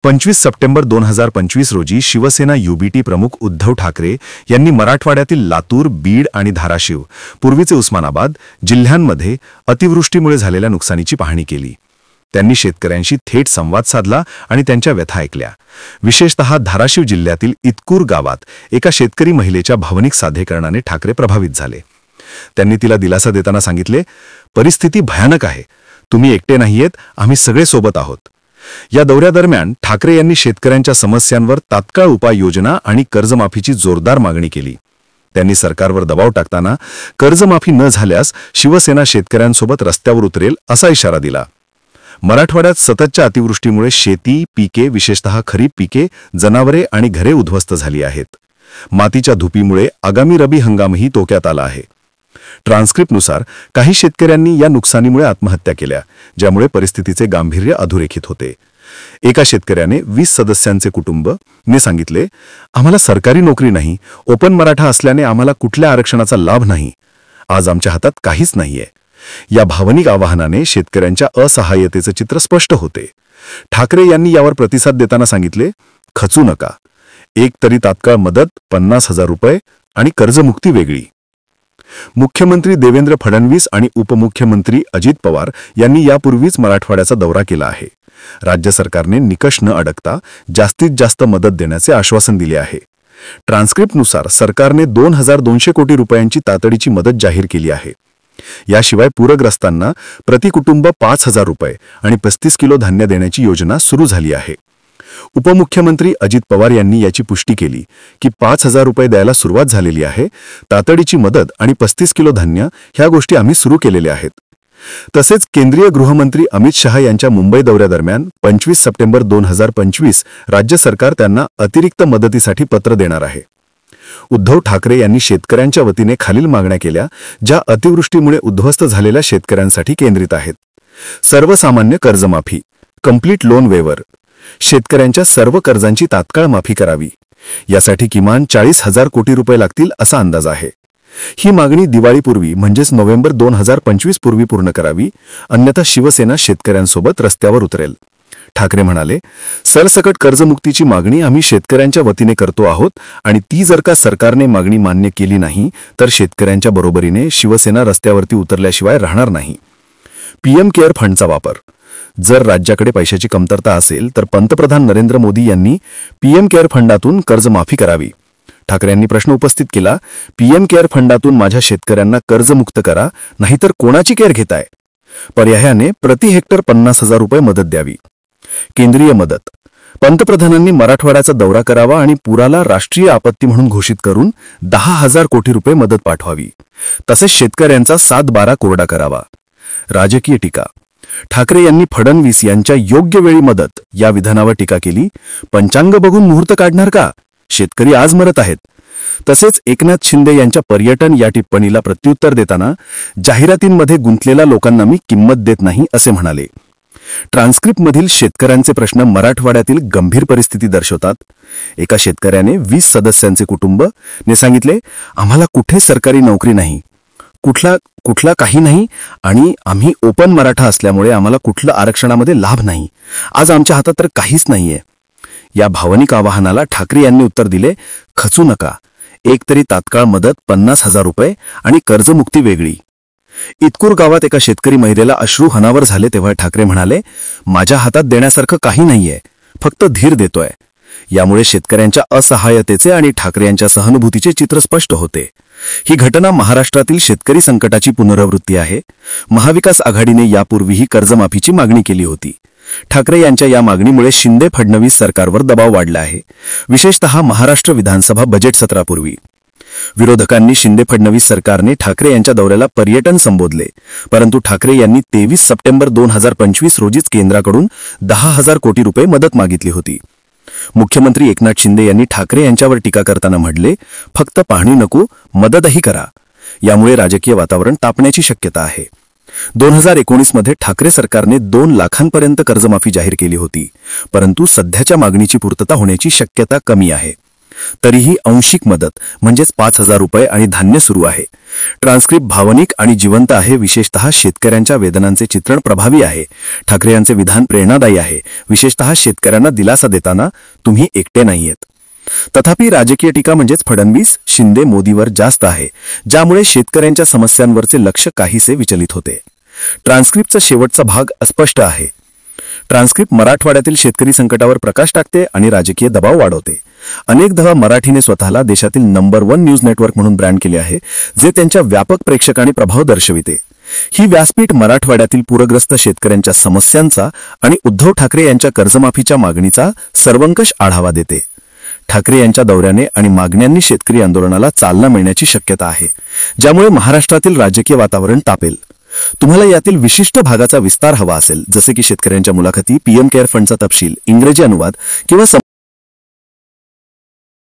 25 September 2025 रोजी Shiv Sena UBT प्रमुख उद्धव ठाकरे यांनी मराठवाड्यातील लातूर, बीड आणि धाराशिव, पूर्वीचे उस्मानाबाद जिल्ह्यांमध्ये अतिवृष्टीमुळे झालेल्या नुकसानीची पाहणी केली. त्यांनी शेतकऱ्यांशी थेट संवाद साधला आणि त्यांच्या व्यथा ऐकल्या. विशेषतः धाराशिव जिल्ह्यातील इतकूर गावात एका शेतकरी महिलेच्या भावनिक सादरीकरणाने ठाकरे प्रभावित झाले. त्यांनी तिला दिलासा देताना सांगितले, परिस्थिती भयानक आहे, तुम्ही एकटे नाहीयेत, आम्ही सगळे सोबत आहोत. या दौऱ्यादरम्यान ठाकरे यांनी शेतकऱ्यांच्या समस्यांवर तात्काळ उपाययोजना आणि कर्जमाफीची जोरदार मागणी केली. त्यांनी सरकारवर दबाव टाकताना कर्जमाफी न झाल्यास शिवसेना शेतकऱ्यांसोबत रस्त्यावर उतरेल असा इशारा दिला. मराठवाड्यात सततच्या अतिवृष्टीमुळे शेती, पिके, विशेषतः खरीप पिके, जनावरे आणि घरे उद्ध्वस्त झाली आहेत. मातीच्या धुपीमुळे आगामी रबी हंगामही धोक्यात आला आहे. ट्रान्स्क्रिप्टनुसार काही शेतकऱ्यांनी या नुकसानीमुळे आत्महत्या केल्या, ज्यामुळे परिस्थितीचे गांभीर्य अधोरेखित होते. एका शेतकऱ्याने 20 सदस्यांचे कुटुंब ने सांगितले, आम्हाला सरकारी नोकरी नाही, ओपन मराठा असल्याने आम्हाला कुठल्या आरक्षणाचा लाभ नाही. आज आमच्या हातात काहीच नाहीये. या भावनिक आवाहनाने शेतकऱ्यांच्या असहाय्यतेचे चित्र स्पष्ट होते. ठाकरे यांनी यावर प्रतिसाद देताना सांगितले, खचू नका, एक तरी तात्काळ मदत 50,000 रुपये आणि कर्जमुक्ती वेगळी. मुख्यमंत्री देवेंद्र फडणवीस आणि उपमुख्यमंत्री अजित पवार यांनी यापूर्वीच मराठवाड्याचा दौरा केला आहे. राज्य सरकारने निकष न अडकता जास्तीत जास्त मदत देण्याचे आश्वासन दिले आहे. ट्रान्स्क्रिप्टनुसार सरकारने 2,200 कोटी रुपयांची तातडीची मदत जाहीर केली आहे. याशिवाय पूरग्रस्तांना प्रतिकुटुंब 5,000 रुपये आणि 35 किलो धान्य देण्याची योजना सुरू झाली आहे. उपमुख्यमंत्री अजित पवार यांनी याची पुष्टी केली की 5,000 रुपये द्यायला सुरुवात झालेली आहे. तातडीची मदत आणि 35 किलो धान्य ह्या गोष्टी आम्ही सुरू केलेल्या आहेत. तसेच केंद्रीय गृहमंत्री अमित शहा यांच्या मुंबई दौऱ्यादरम्यान 25 सप्टेंबर 2025 राज्य सरकार त्यांना अतिरिक्त मदतीसाठी पत्र देणार आहे. उद्धव ठाकरे यांनी शेतकऱ्यांच्या वतीने खालील मागण्या केल्या, ज्या अतिवृष्टीमुळे उद्ध्वस्त झालेल्या शेतकऱ्यांसाठी केंद्रित आहेत. सर्वसामान्य कर्जमाफी, कंप्लीट लोन वेवर, शेतकऱ्यांच्या सर्व कर्जांची तात्काळ माफी करावी. यासाठी किमान 40,000 कोटी रुपये लागतील असा अंदाज आहे. ही मागणी दिवाळीपूर्वी म्हणजेच नोव्हेंबर 2025 पूर्वी पूर्ण करावी, अन्यथा शिवसेना शेतकऱ्यांसोबत रस्त्यावर उतरेल. ठाकरे म्हणाले, सरसकट कर्जमुक्तीची मागणी आम्ही शेतकऱ्यांच्या वतीने करतो आहोत आणि ती जर का सरकारने मागणी मान्य केली नाही तर शेतकऱ्यांच्या बरोबरीने शिवसेना रस्त्यावरती उतरल्याशिवाय राहणार नाही. पीएम केअर फंडचा वापर, जर राज्याकडे पैशाची कमतरता असेल तर पंतप्रधान नरेंद्र मोदी यांनी पीएम केअर फंडातून कर्जमाफी करावी. ठाकरेंनी प्रश्न उपस्थित केला, पीएम केअर फंडातून माझ्या शेतकऱ्यांना कर्जमुक्त करा, नाहीतर कोणाची केअर घेताय? पर्यायाने प्रति हेक्टर 50,000 रुपये मदत द्यावी. केंद्रीय मदत, पंतप्रधानांनी मराठवाड्याचा दौरा करावा आणि पुराला राष्ट्रीय आपत्ती म्हणून घोषित करून 10,000 कोटी रुपये मदत पाठवावी. तसेच शेतकऱ्यांचा 7/12 कोरडा करावा. राजकीय टीका, ठाकरे यांनी फडणवीस यांच्या योग्य वेळी मदत या विधानावर टीका केली. पंचांग बघून मुहूर्त काढणार का? शेतकरी आज मरत आहेत. तसेच एकनाथ शिंदे यांच्या पर्यटन या टिप्पणीला प्रत्युत्तर देताना जाहिरातींमध्ये गुंतलेल्या लोकांना मी किंमत देत नाही असे म्हणाले. ट्रान्स्क्रिप्टमधील शेतकऱ्यांचे प्रश्न मराठवाड्यातील गंभीर परिस्थिती दर्शवतात. एका शेतकऱ्याने 20 सदस्यांचे कुटुंब ने सांगितले, आम्हाला कुठे सरकारी नोकरी नाही, कुठला काही नाही आणि आम्ही ओपन मराठा असल्यामुळे आम्हाला कुठलं आरक्षणामध्ये लाभ नाही. आज आमच्या हातात तर काहीच नाहीये. या भावनिक आवाहनाला ठाकरे यांनी उत्तर दिले, खचू नका, एक तरी तात्काळ मदत 50,000 रुपये आणि कर्जमुक्ती वेगळी. इतकूर गावात एका शेतकरी महिलेला अश्रू अनावर झाले तेव्हा ठाकरे म्हणाले, माझ्या हातात देण्यासारखं काही नाहीये, फक्त धीर देतोय. यामुळे शेतकऱ्यांच्या असहाय्यतेचे आणि ठाकरे यांच्या सहानुभूतीचे चित्र स्पष्ट होते. ही घटना महाराष्ट्रातील शेतकरी संकटाची पुनरावृत्ती आहे. महाविकास आघाडीने यापूर्वीही कर्जमाफीची मागणी केली होती. ठाकरे यांच्या या मागणीमुळे शिंदे फडणवीस सरकारवर दबाव वाढला आहे, विशेषतः महाराष्ट्र विधानसभा बजेट सत्रापूर्वी. विरोधकांनी शिंदे फडणवीस सरकारने ठाकरे यांच्या दौऱ्याला पर्यटन संबोधले, परंतु ठाकरे यांनी 23 सप्टेंबर 2025 रोजीच केंद्राकडून 10,000 कोटी रुपये मदत मागितली होती. मुख्यमंत्री एकनाथ शिंदे यांनी ठाकरे यांच्यावर टीका करताना म्हटले, फक्त पाहणी नको, मदतही करा. यामुळे राजकीय वातावरण तापण्याची शक्यता आहे. 2019 मध्ये ठाकरे सरकारने 2 लाखांपर्यंत कर्जमाफी जाहीर केली होती, परंतु सध्याच्या मागणीची पूर्तता होण्याची शक्यता कमी आहे. तरीही आंशिक मदत म्हणजेच 5,000 रुपये आणि धान्य सुरू आहे. ट्रान्स्क्रिप्ट भावनिक आणि जिवंत आहे. विशेषतः शेतकऱ्यांच्या वेदनांचे चित्रण प्रभावी आहे. ठाकरे यांचे विधान प्रेरणादायी आहे. विशेषतः शेतकऱ्यांना दिलासा देताना तुम्ही एकटे नाहीयेत. तथापि राजकीय टीका म्हणजेच फडणवीस शिंदे मोदीवर जास्त आहे, ज्यामुळे शेतकऱ्यांच्या समस्यांवरचे लक्ष काहीसे विचलित होते. ट्रान्स्क्रिप्टचा शेवटचा भाग अस्पष्ट आहे. ट्रान्स्क्रिप्ट मराठवाड्यातील शेतकरी संकटावर प्रकाश टाकते आणि राजकीय दबाव वाढवते. अनेकदा मराठीने स्वतःला देशातील नंबर 1 न्यूज नेटवर्क म्हणून ब्रँड केले आहे, जे त्यांच्या व्यापक प्रेक्षक आणि प्रभाव दर्शविते. ही व्यासपीठ मराठवाड्यातील पूरग्रस्त शेतकऱ्यांच्या समस्यांचा आणि उद्धव ठाकरे यांच्या कर्जमाफीच्या मागणीचा सर्वंकष आढावा देते. ठाकरे यांच्या दौऱ्याने आणि मागण्यांनी शेतकरी आंदोलनाला चालना मिळण्याची शक्यता आहे, ज्यामुळे महाराष्ट्रातील राजकीय वातावरण तापेल. तुम्हाला यातील विशिष्ट भागाचा विस्तार हवा असेल, जसे की शेतकऱ्यांच्या मुलाखती, पीएम केअर फंडचा तपशील, इंग्रजी अनुवाद किंवा